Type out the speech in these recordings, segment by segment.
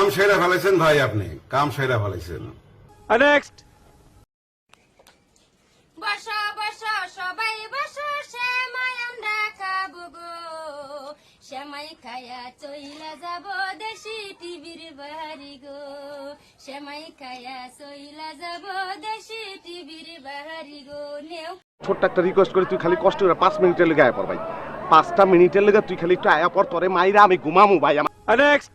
কাম সেরা ফেলেছেন ভাই, আপনি কাম সেরা ফেলেছেন। নেক্সট। বসো বসো সবাই বসো, শ্যামাই আমরা খাবো গো, শ্যামাই খায়া চইলা যাব দেশি টিভির বাড়ি গো, শ্যামাই খায়া চইলা যাব দেশি টিভির বাড়ি গো। নেও ছোট্ট একটা রিকোয়েস্ট করি, তুই খালি কষ্ট করে 5 মিনিটের লেগে আয়া পর ভাই, 5টা মিনিটের লেগে তুই খালি একটু আয়া পর, তোরে মাইরা আমি ঘুমামু ভাই। নেক্সট।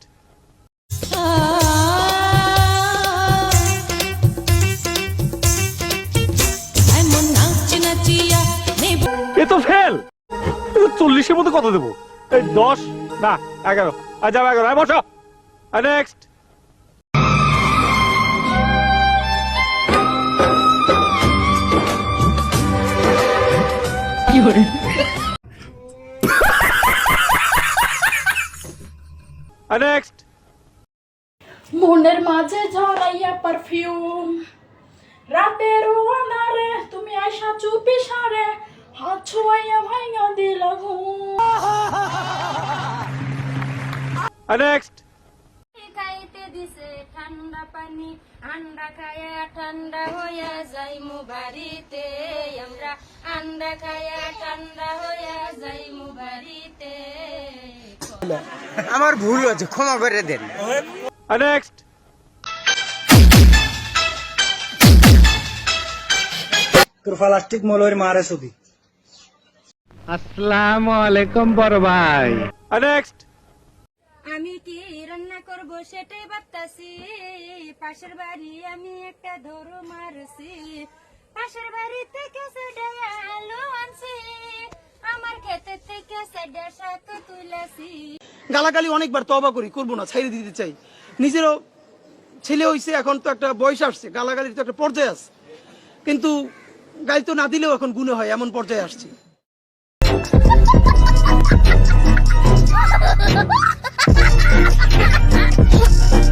এ তো ফেল। 40-এর মধ্যে কত দেবো? 10 না 11। আচ্ছা 11। বসো। নেক্সট। নেক্সট। মনের মাঝে ঝরাইয়া পারফিউম, রাতের আনারে তুমি আইসা চুপি সারে, হাত ছোঁয়াইয়া ভাইঙা দিলা ঘুম। নেক্সট। খাইতে দিছে ঠান্ডা পানি, আন্ডা খায়া ঠান্ডা হইয়া যাইমু বাড়িতে, আমরা আন্ডা খায়া ঠান্ডা হইয়া যাইমু বাড়িতে। আমার ভুল হয়েছে, ক্ষমা করে দেন। নেক্সট। তোর প্লাস্টিক মলয়ের মারে ছবি। আসসালামু আলাইকুম বড় ভাই। নেক্সট। আমি কি রান্না করব সেটাই ভাবতাছি, পাশের বাড়ি আমি একটা ধরো মারছি, পাশের বাড়ি থেকে সেটা আলু আনছি, আমার ক্ষেতের থেকে সেটা শাক তুলেছি। গালাগালি অনেকবার তওবা করি, করবো না, ছাইড়ে দিতে চাই। নিজেরও ছেলে হইছে, এখন তো একটা বয়স আসছে, গালাগালির তো একটা পর্যায়ে আছে, কিন্তু গালি তো না দিলেও এখন গুণে হয়, এমন পর্যায়ে আসছি।